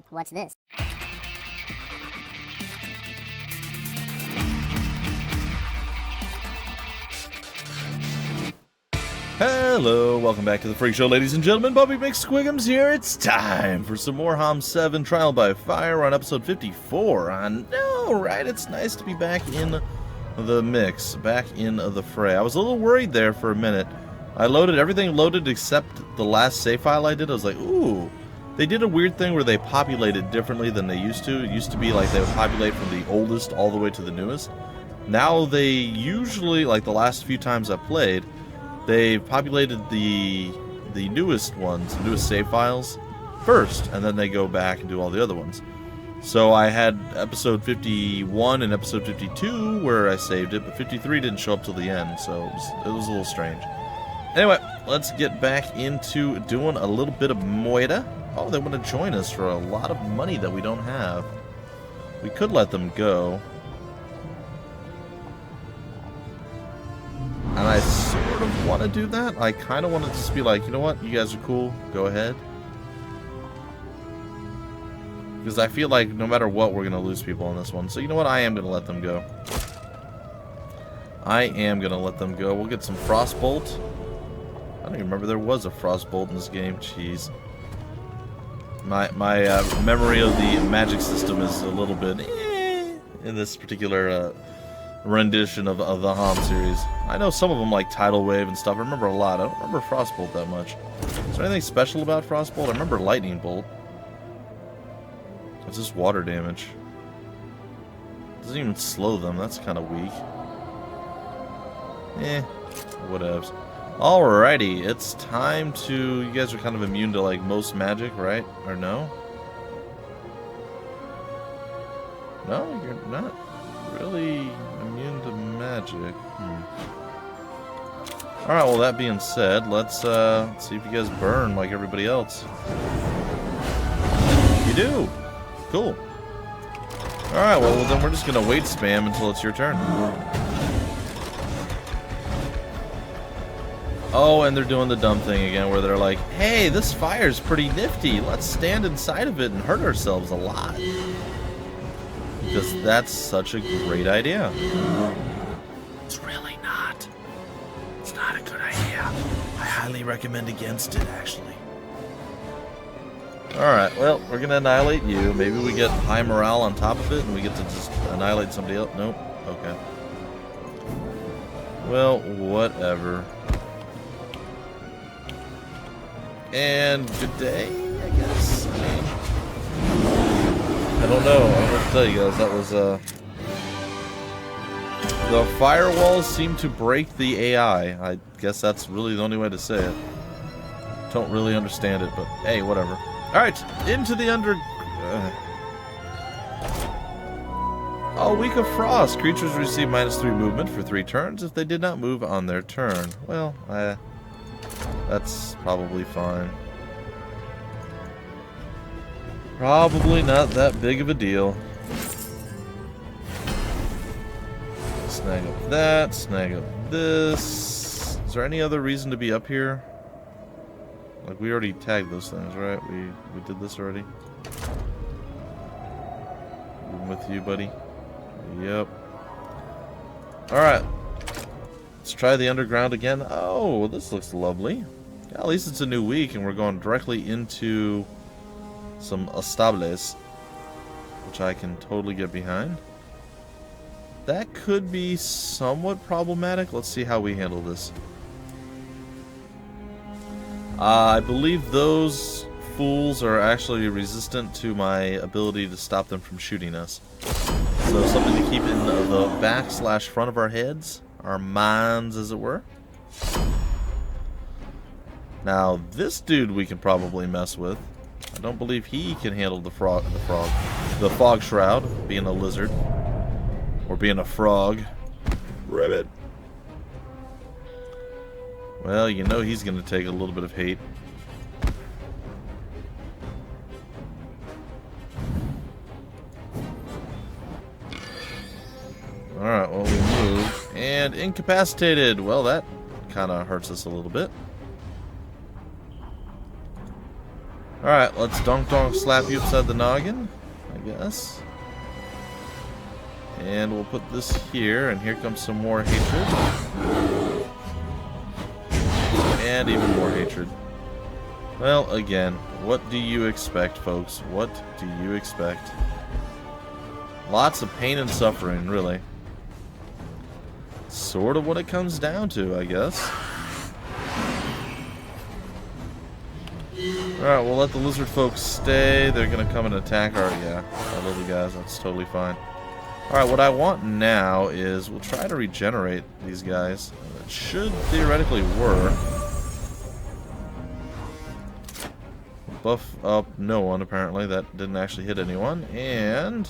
What's this? Hello, welcome back to the Freak Show, ladies and gentlemen. Bobby McSquigums here. It's time for some more HOMM 7 Trial by Fire on episode 54. I know, right? It's nice to be back in the mix, back in the fray. I was a little worried there for a minute. I loaded, everything loaded except the last save file I did. I was like, ooh. They did a weird thing where they populated differently than they used to. It used to be like they would populate from the oldest all the way to the newest. Now they usually, like the last few times I've played, they've populated the newest ones, the newest save files first, and then they go back and do all the other ones. So I had episode 51 and episode 52 where I saved it, but 53 didn't show up till the end, so it was a little strange. Anyway, let's get back into doing a little bit of Moida. Oh, they want to join us for a lot of money that we don't have. We could let them go. And I sort of want to do that. I kind of want to just be like, you know what? You guys are cool. Go ahead. Because I feel like no matter what, we're going to lose people on this one. So you know what? I am going to let them go. I am going to let them go. We'll get some Frostbolt. I don't even remember there was a Frostbolt in this game. Jeez. My memory of the magic system is a little bit in this particular rendition of the HOMM series. I know some of them like Tidal Wave and stuff. I remember a lot. I don't remember Frostbolt that much. Is there anything special about Frostbolt? I remember Lightning Bolt. It's just water damage. Doesn't even slow them. That's kind of weak. Whatevs. Alrighty, it's time to... You guys are kind of immune to like most magic, right? Or no? No, you're not really immune to magic. Alright, well that being said, let's see if you guys burn like everybody else. You do! Cool. Alright, well then we're just gonna wait spam until it's your turn. Oh, and they're doing the dumb thing again where they're like, hey, this fire's pretty nifty. Let's stand inside of it and hurt ourselves a lot. Because that's such a great idea. It's really not. It's not a good idea. I highly recommend against it, actually. Alright, well, we're going to annihilate you. Maybe we get high morale on top of it and we get to just annihilate somebody else. Nope. Okay. Well, whatever. And good day, I guess. I mean, I don't know. I'm going to tell you guys, that was, the firewalls seem to break the AI. I guess that's really the only way to say it. Don't really understand it, but hey, whatever. Alright, into the Oh, Week of Frost. Creatures receive -3 movement for 3 turns if they did not move on their turn. Well, that's probably fine. Probably not that big of a deal. Snag up that, snag up this. Is there any other reason to be up here? Like, we already tagged those things, right? We did this already. I'm with you, buddy. Yep. Alright. Let's try the underground again. Oh, this looks lovely. At least it's a new week, and we're going directly into some estables, which I can totally get behind. That could be somewhat problematic. Let's see how we handle this. I believe those fools are actually resistant to my ability to stop them from shooting us. So something to keep in the back/front of our heads, our minds, as it were. Now, this dude we can probably mess with. I don't believe he can handle the fog shroud, being a lizard, or being a frog. Ribbit. Well, you know he's going to take a little bit of hate. Alright, well, we move. And incapacitated. Well, that kind of hurts us a little bit. Alright, let's donk slap you upside the noggin, I guess. And we'll put this here, and here comes some more hatred. And even more hatred. Well, again, what do you expect, folks? What do you expect? Lots of pain and suffering, really. Sort of what it comes down to, I guess. Alright, we'll let the lizard folks stay. They're gonna come and attack our little guys. That's totally fine. Alright, what I want now is we'll try to regenerate these guys. It should theoretically work. Buff up no one, apparently. That didn't actually hit anyone. And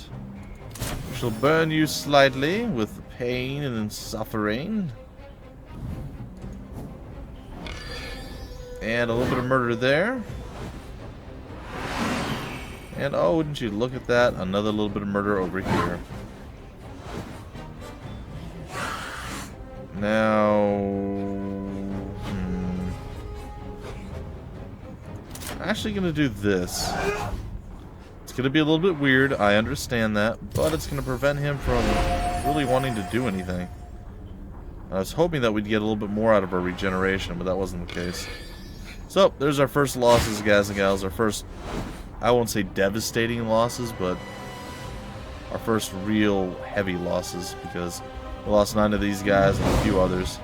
we shall burn you slightly with pain and suffering. And a little bit of murder there. And oh, wouldn't you look at that? Another little bit of murder over here. Now, I'm actually going to do this. It's going to be a little bit weird, I understand that, but it's going to prevent him from really wanting to do anything. I was hoping that we'd get a little bit more out of our regeneration, but that wasn't the case. So, there's our first losses, guys and gals. Our first, I won't say devastating losses, but our first real heavy losses, because we lost 9 of these guys and a few others.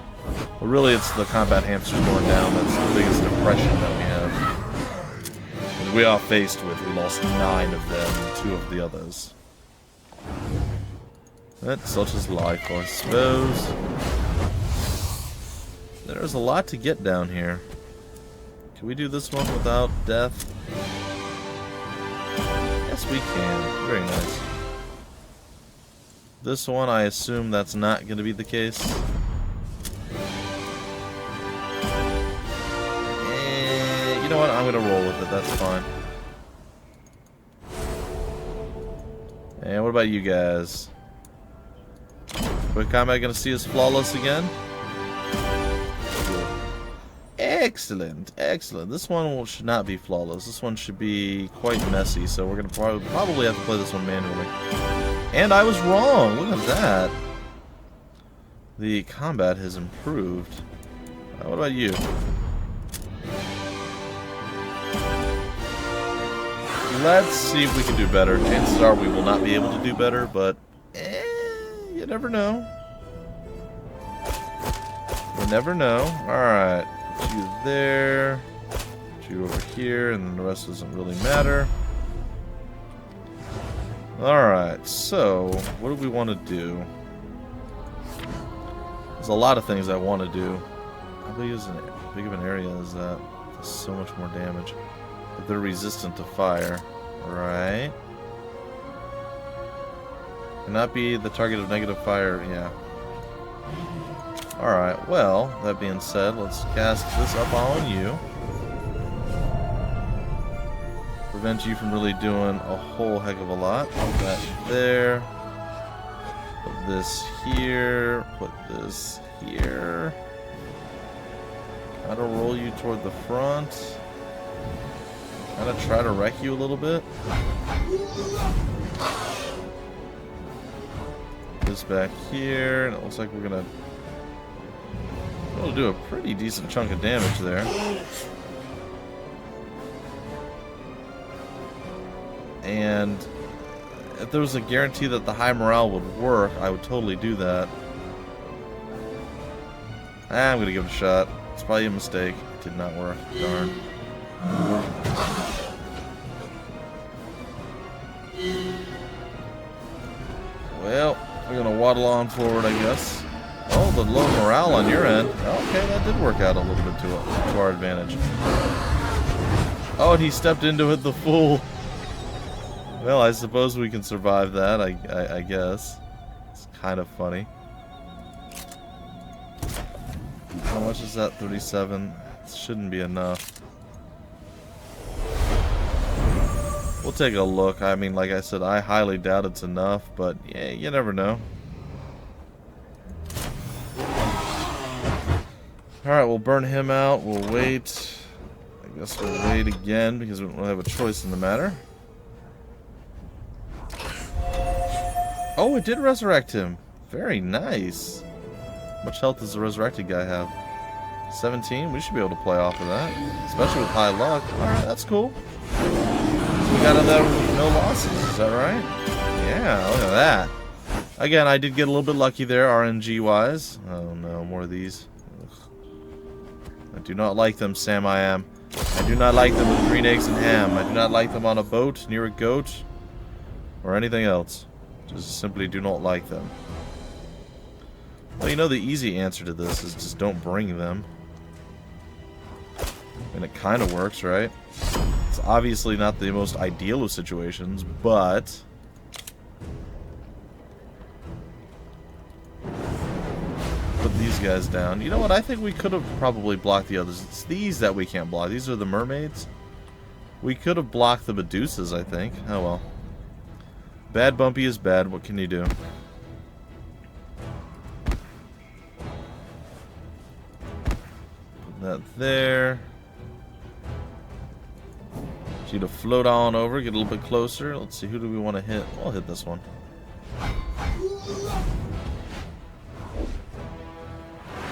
But really, it's the combat hamsters going down that's the biggest depression that we have. And we are faced with, we lost 9 of them and 2 of the others. That's such is life, I suppose. There's a lot to get down here. Can we do this one without death? Yes, we can. Very nice. This one, I assume that's not going to be the case. And you know what? I'm going to roll with it. That's fine. And what about you guys? Quick combat going to see us flawless again? Excellent, excellent. This one should not be flawless. This one should be quite messy, so we're going to probably have to play this one manually. And I was wrong! Look at that! The combat has improved. What about you? Let's see if we can do better. Chances are we will not be able to do better, but you never know. You never know. Alright. Put you there. Put you over here, and then the rest doesn't really matter. Alright, so what do we want to do? There's a lot of things I want to do. How big of an area is that? That's so much more damage. But they're resistant to fire. Right. Cannot be the target of negative fire, yeah. Alright, well, that being said, let's cast this up on you. Prevent you from really doing a whole heck of a lot. Put that there. Put this here. Put this here. Kind of roll you toward the front. Kind of try to wreck you a little bit. This back here, and it looks like we're gonna do a pretty decent chunk of damage there. And if there was a guarantee that the high morale would work, I would totally do that. I'm gonna give it a shot. It's probably a mistake. It did not work. Darn. Well, we're gonna waddle on forward, I guess. Oh, the low morale on your end. Okay, that did work out a little bit to our advantage. Oh, and he stepped into it, the fool. Well, I suppose we can survive that, I guess. It's kind of funny. How much is that? 37? It shouldn't be enough. We'll take a look. I mean, like I said, I highly doubt it's enough, but yeah, you never know. Alright, we'll burn him out. We'll wait. I I guess we'll wait again because we don't really have a choice in the matter. Oh, it did resurrect him. Very nice. How much health does the resurrected guy have? 17? We should be able to play off of that. Especially with high luck. Alright, that's cool. So we got another no losses, is that right? Yeah, look at that. Again, I did get a little bit lucky there, RNG-wise. Oh no, more of these. Ugh. I do not like them, Sam I am. I do not like them with green eggs and ham. I do not like them on a boat, near a goat, or anything else. Just simply do not like them. Well, you know the easy answer to this is just don't bring them. And it kind of works, right? It's obviously not the most ideal of situations, but... put these guys down. You know what? I think we could have probably blocked the others. It's these that we can't block. These are the mermaids. We could have blocked the Medusas, I think. Oh well. Bad Bumpy is bad. What can you do? Put that there. Get you to float on over. Get a little bit closer. Let's see. Who do we want to hit? I'll hit this one.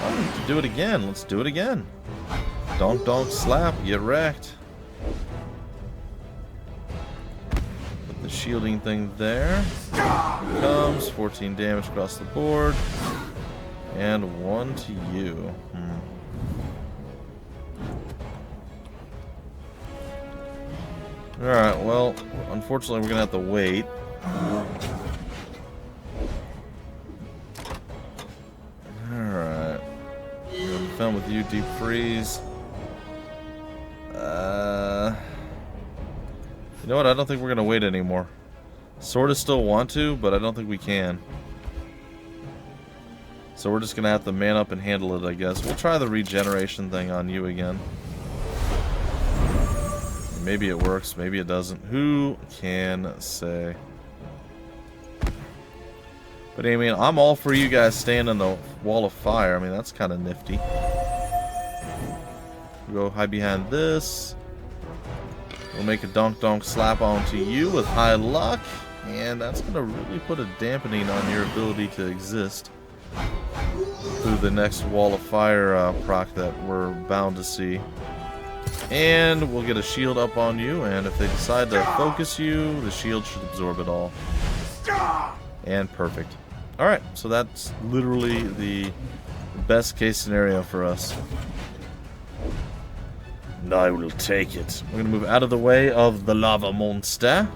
Oh, do it again. Let's do it again. Donk, donk, slap. Get wrecked. The shielding thing there. Here it comes. 14 damage across the board. And 1 to you. Alright, well, unfortunately we're going to have to wait. Alright. We're going to defend with you, deep freeze. You know what? I don't think we're going to wait anymore. Sort of still want to, but I don't think we can. So we're just going to have to man up and handle it, I guess. We'll try the regeneration thing on you again. Maybe it works, maybe it doesn't. Who can say? But I mean, I'm all for you guys staying in the wall of fire. I mean, that's kind of nifty. We'll go hide behind this. We'll make a donk donk slap onto you with high luck. And that's going to really put a dampening on your ability to exist through the next wall of fire proc that we're bound to see. And we'll get a shield up on you, and if they decide to focus you, the shield should absorb it all. And perfect. Alright, so that's literally the best case scenario for us. And I will take it. We're going to move out of the way of the lava monster.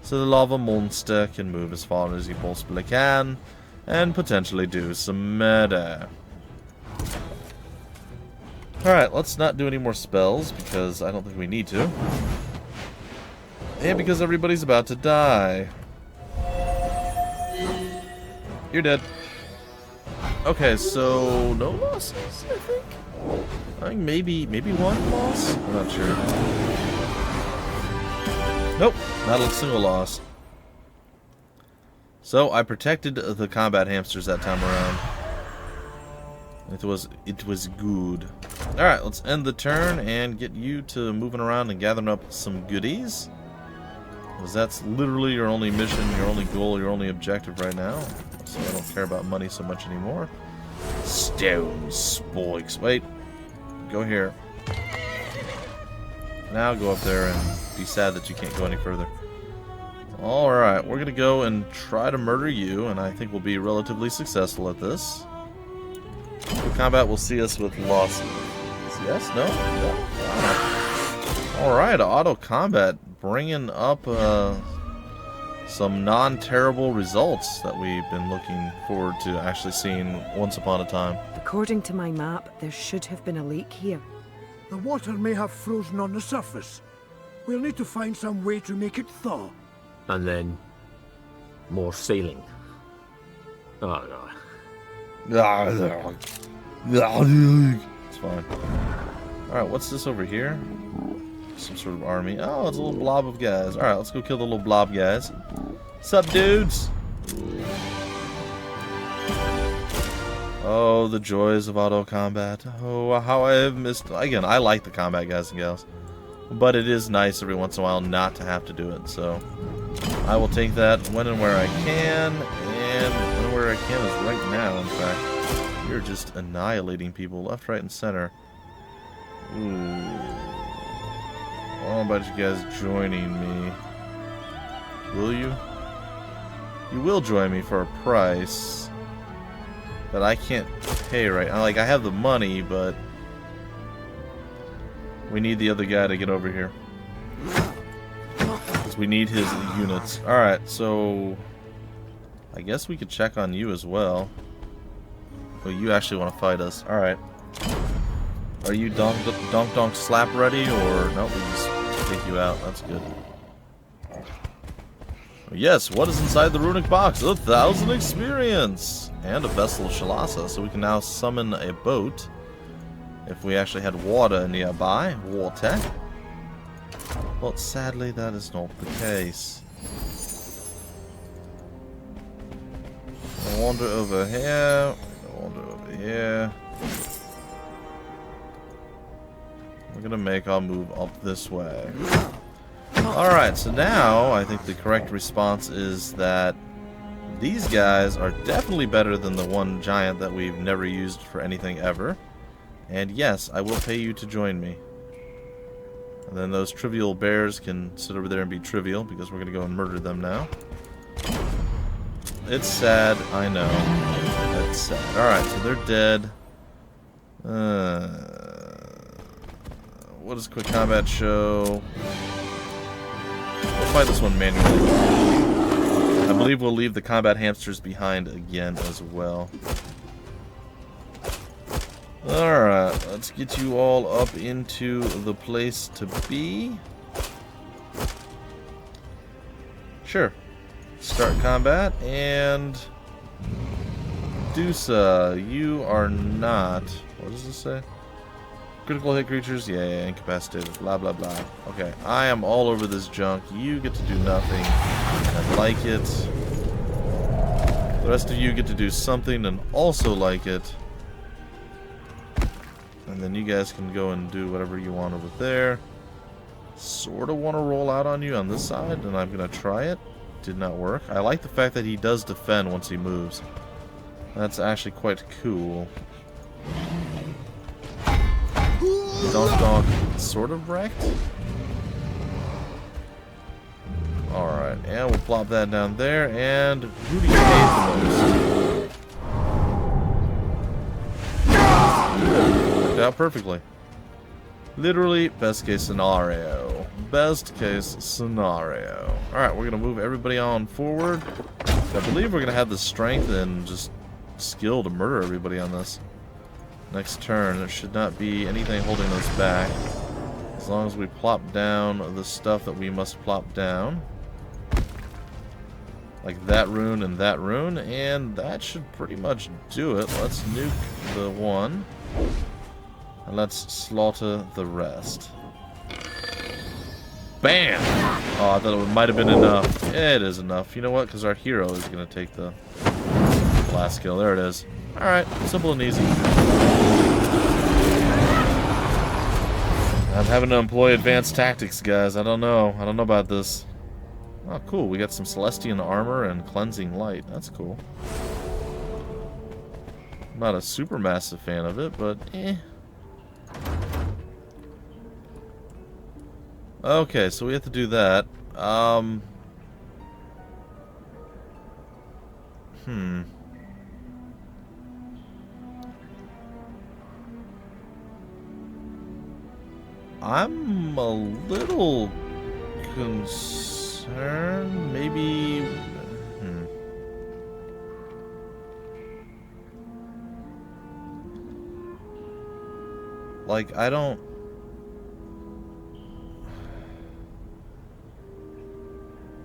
So the lava monster can move as far as he possibly can, and potentially do some murder. Alright, let's not do any more spells, because I don't think we need to. And because everybody's about to die. You're dead. Okay, so no losses, I think? I think maybe one loss? I'm not sure. Nope, not a single loss. So, I protected the combat hamsters that time around. It was good. Alright, let's end the turn and get you to moving around and gathering up some goodies. Because that's literally your only mission, your only goal, your only objective right now. So I don't care about money so much anymore. Stone spikes. Wait. Go here. Now go up there and be sad that you can't go any further. Alright, we're going to go and try to murder you, and I think we'll be relatively successful at this. The combat will see us with losses. Yes? No? No? Alright, auto combat bringing up some non-terrible results that we've been looking forward to actually seeing once upon a time. According to my map, there should have been a leak here. The water may have frozen on the surface. We'll need to find some way to make it thaw. And then more sealing. Oh no. It's fine. Alright, what's this over here? Some sort of army. Oh, it's a little blob of guys. Alright, let's go kill the little blob guys. Sup, dudes? Oh, the joys of auto combat. Oh, how I have missed. Again, I like the combat, guys and gals, but it is nice every once in a while not to have to do it. So I will take that when and where I can, and when and where I can is right now. In fact, you're just annihilating people left, right, and center. Ooh. How about you guys joining me? Will you? You will join me for a price. But I can't pay right now. Like, I have the money, but we need the other guy to get over here. Because we need his units. Alright, so I guess we could check on you as well. Oh, you actually want to fight us. Alright. Are you donk slap ready, or no, we just take you out. That's good. Yes, what is inside the runic box? 1,000 experience! And a vessel of Shalasa, so we can now summon a boat. If we actually had water nearby. Water. But sadly, that is not the case. I'll wander over here. I'll wander over here. We're gonna make our move up this way. Alright, so now I think the correct response is that these guys are definitely better than the one giant that we've never used for anything ever. And yes, I will pay you to join me. And then those trivial bears can sit over there and be trivial, because we're going to go and murder them now. It's sad, I know. It's sad. Alright, so they're dead. What does quick combat show? We'll fight this one manually. I believe we'll leave the combat hamsters behind again as well. Alright, let's get you all up into the place to be. Sure. Start combat, and Dusa, you are not... What does this say? Critical hit creatures? Yeah, incapacitated. Blah, blah, blah. Okay, I am all over this junk. You get to do nothing. I like it. The rest of you get to do something and also like it. And then you guys can go and do whatever you want over there. Sort of want to roll out on you on this side, and I'm going to try it. Did not work. I like the fact that he does defend once he moves. That's actually quite cool. Donk sort of wrecked. Alright, and we'll plop that down there. And who do you hate the most? Worked out perfectly. Literally, best case scenario. Best case scenario. Alright, we're going to move everybody on forward. I believe we're going to have the strength and just skill to murder everybody on this. Next turn, there should not be anything holding us back. As long as we plop down the stuff that we must plop down. Like that rune, and that should pretty much do it. Let's nuke the one. And let's slaughter the rest. Bam! Oh, I thought it might have been enough. It is enough. You know what? Because our hero is going to take the last kill. There it is. Alright, simple and easy. I'm having to employ advanced tactics, guys. I don't know. I don't know about this. Oh, cool. We got some Celestian armor and cleansing light. That's cool. I'm not a super massive fan of it, but eh. Okay, so we have to do that. I'm a little concerned. Maybe... Like, I don't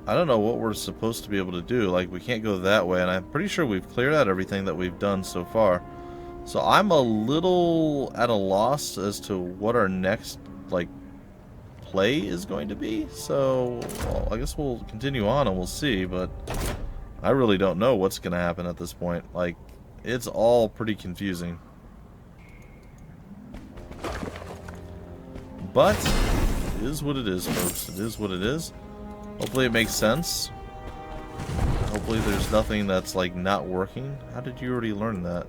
know what we're supposed to be able to do. Like, we can't go that way, and I'm pretty sure we've cleared out everything that we've done so far. So I'm a little at a loss as to what our next, like, play is going to be. So, well, I guess we'll continue on and we'll see, but I really don't know what's going to happen at this point. Like, It's all pretty confusing. But it is what it is, folks. It is what it is. Hopefully it makes sense. Hopefully there's nothing that's like not working. How did you already learn that?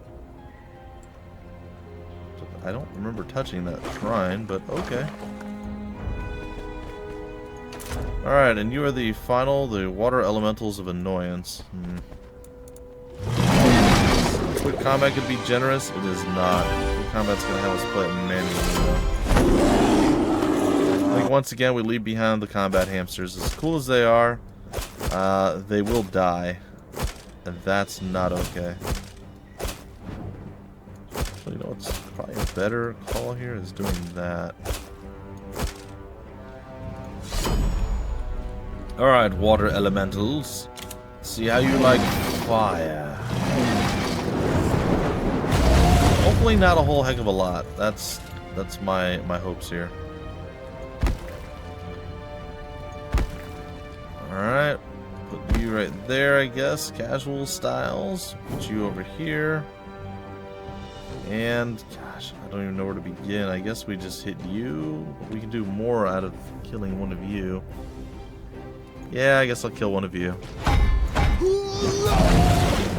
I don't remember touching that shrine, but okay. Alright, and you are the water elementals of annoyance. Quick combat could be generous. It is not. Quick combat's gonna have us play it manually. Like, once again, we leave behind the combat hamsters. As cool as they are, they will die. And that's not okay. So, you know what's probably a better call here is doing that. Alright, water elementals. See how you like fire. Hopefully not a whole heck of a lot. That's my hopes here. Alright. Put you right there, I guess. Casual styles. Put you over here. And, gosh, I don't even know where to begin. I guess we just hit you. We can do more out of killing one of you. Yeah, I guess I'll kill one of you.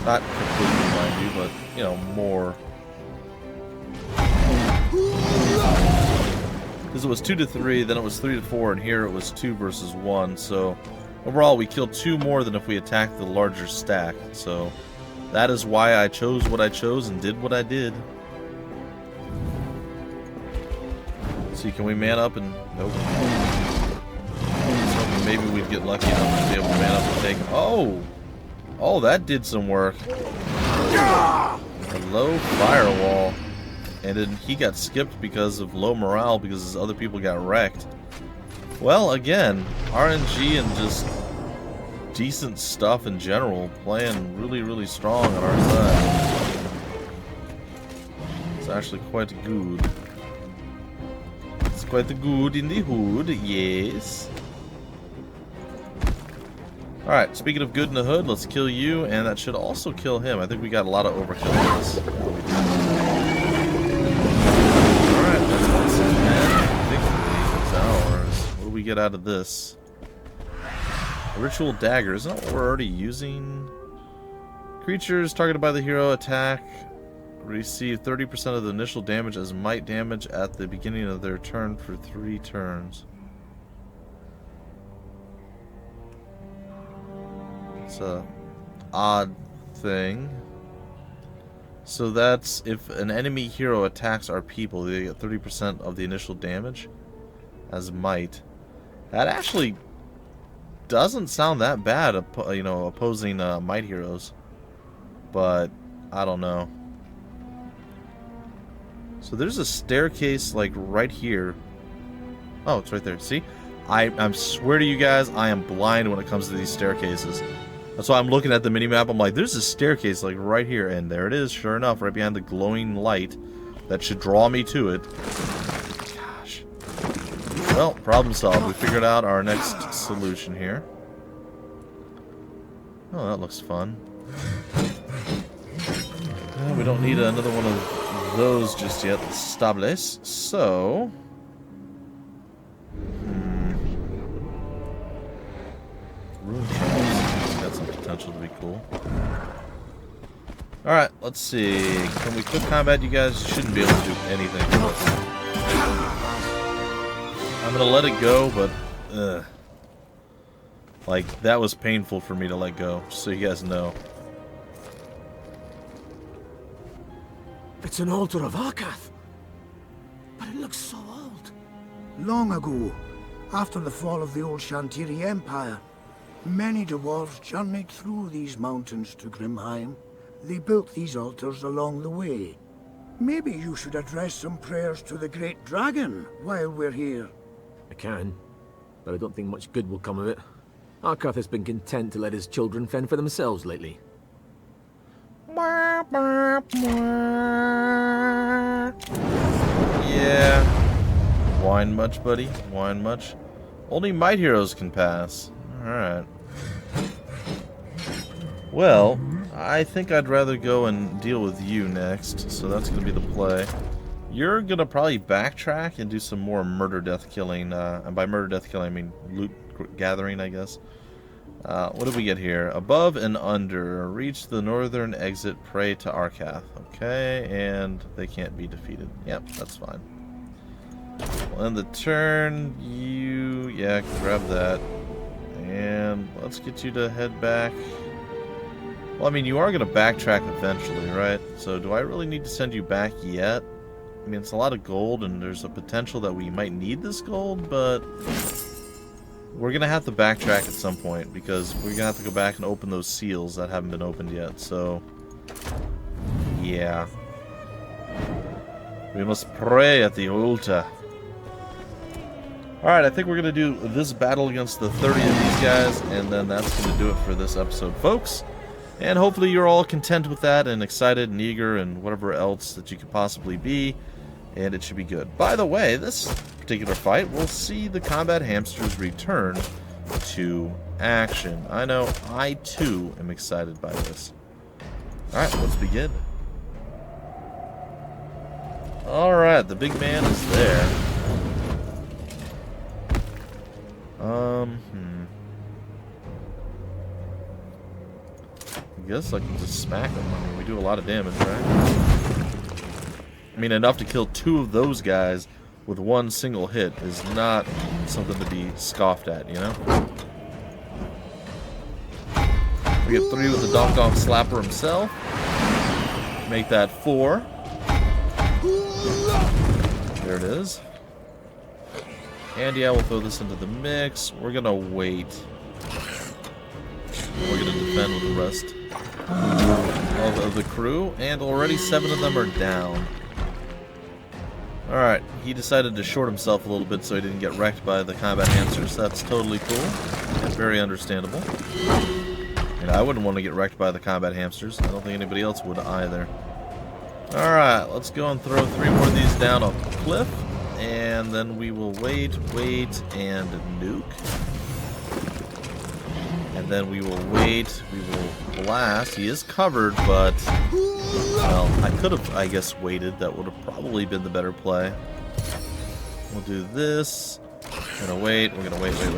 Not completely, mind you, but, you know, more. Because it was 2 to 3, then it was 3 to 4, and here it was 2 versus 1. So, overall, we killed 2 more than if we attacked the larger stack. So, that is why I chose what I chose and did what I did. See, can we man up and... Nope. Maybe we'd get lucky enough to be able to man up and take... Oh! Oh, that did some work. A low firewall. And then he got skipped because of low morale because his other people got wrecked. Well, again, RNG and just decent stuff in general. Playing really, really strong on our side. It's actually quite good. It's quite good in the hood, yes. Alright, speaking of good in the hood, let's kill you, and that should also kill him. I think we got a lot of overkill on this. Alright, that's victory is ours. What do we get out of this? A ritual dagger, isn't that what we're already using? Creatures targeted by the hero attack receive 30% of the initial damage as might damage at the beginning of their turn for 3 turns. It's a odd thing. So that's if an enemy hero attacks our people, they get 30% of the initial damage as might. That actually doesn't sound that bad, you know, opposing might heroes. But I don't know. So there's a staircase like right here. Oh, it's right there. See? I swear to you guys, I am blind when it comes to these staircases. That's why I'm looking at the minimap. I'm like, there's a staircase like right here. And there it is, sure enough, right behind the glowing light. That should draw me to it. Gosh. Well, problem solved. We figured out our next solution here. Oh, that looks fun. Well, we don't need another one of those just yet. Stables. So... Rune traps. Got some potential to be cool. Alright, let's see. Can we quick combat? You guys shouldn't be able to do anything to us. I'm gonna let it go, but... like, that was painful for me to let go, so you guys know. It's an altar of Akath. But it looks so old. Long ago, after the fall of the old Shantiri Empire, many dwarves journeyed through these mountains to Grimheim. They built these altars along the way. Maybe you should address some prayers to the great dragon while we're here. I can, but I don't think much good will come of it. Akath has been content to let his children fend for themselves lately. Yeah. Wine much, buddy? Wine much? Only might heroes can pass. Alright. Well, I think I'd rather go and deal with you next, so that's going to be the play. You're going to probably backtrack and do some more murder-death killing, and by murder-death killing I mean loot gathering, I guess. What did we get here? Above and under. Reach the northern exit, pray to Arkath. Okay, and they can't be defeated. Yep, that's fine. Well, end the turn, you... yeah, grab that. And let's get you to head back. Well, I mean, you are going to backtrack eventually, right? So do I really need to send you back yet? I mean, it's a lot of gold, and there's a potential that we might need this gold, but... we're going to have to backtrack at some point, because we're going to have to go back and open those seals that haven't been opened yet, so... yeah. We must pray at the altar. Alright, I think we're going to do this battle against the 30 of these guys, and then that's going to do it for this episode, folks. And hopefully you're all content with that, and excited and eager, and whatever else that you could possibly be, and it should be good. By the way, this particular fight will see the combat hamsters return to action. I know I too am excited by this. Alright, let's begin. Alright, the big man is there. I guess I can just smack him. I mean, we do a lot of damage, right? I mean, enough to kill 2 of those guys with 1 single hit is not something to be scoffed at, you know? We get 3 with the Donk Donk Slapper himself. Make that 4. There it is. And yeah, we'll throw this into the mix. We're gonna wait. We're gonna defend with the rest of the crew, and already 7 of them are down. Alright, he decided to short himself a little bit so he didn't get wrecked by the combat hamsters. That's totally cool and very understandable. And I wouldn't want to get wrecked by the combat hamsters. I don't think anybody else would either. Alright, let's go and throw 3 more of these down off the cliff. And then we will wait, and nuke. And then we will wait, we will blast. He is covered, but... well, I could have, I guess, waited. That would have probably been the better play. We'll do this. We're gonna wait, we're gonna wait. And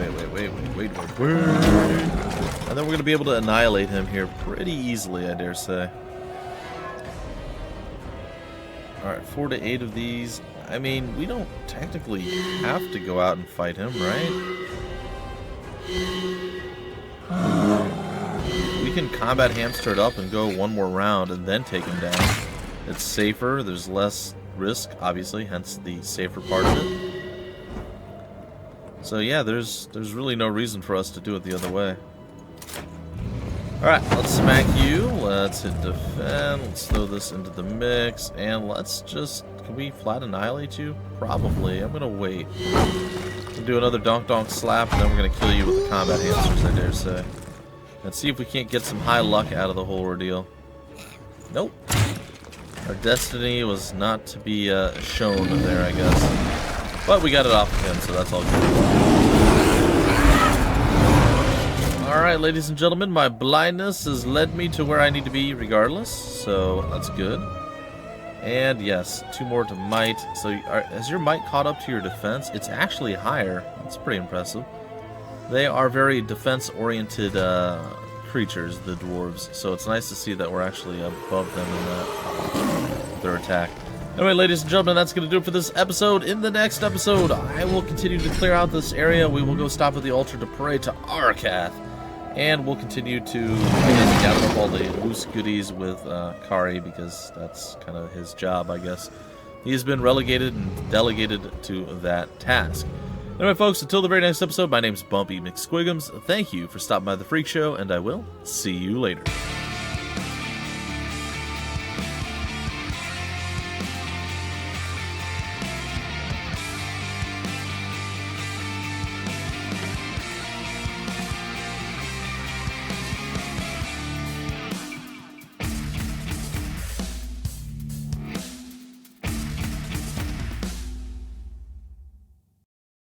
then we're gonna be able to annihilate him here pretty easily, I dare say. Alright, 4 to 8 of these. I mean, we don't technically have to go out and fight him, right? We can combat hamster it up and go 1 more round and then take him down. It's safer, there's less risk, obviously, hence the safer part of it. So yeah, there's really no reason for us to do it the other way. Alright, let's smack you, let's hit defend, let's throw this into the mix, and let's just... can we flat annihilate you? Probably. I'm gonna wait. We'll do another Donk Donk Slap, and then we're gonna kill you with the combat hamsters, I dare say. And see if we can't get some high luck out of the whole ordeal. Nope. Our destiny was not to be shown there, I guess. But we got it off again, so that's all good. Alright, ladies and gentlemen, my blindness has led me to where I need to be regardless, so that's good. And yes, 2 more to might. So has your might caught up to your defense? It's actually higher. That's pretty impressive. They are very defense-oriented creatures, the dwarves. So it's nice to see that we're actually above them in that, their attack. Anyway, ladies and gentlemen, that's going to do it for this episode. In the next episode, I will continue to clear out this area. We will go stop at the altar to pray to Arkath. And we'll continue to gather up all the loose goodies with Kari, because that's kind of his job, I guess. He's been relegated and delegated to that task. Anyway, folks, until the very next episode, my name's Bumpy McSquigums. Thank you for stopping by the Freak Show, and I will see you later.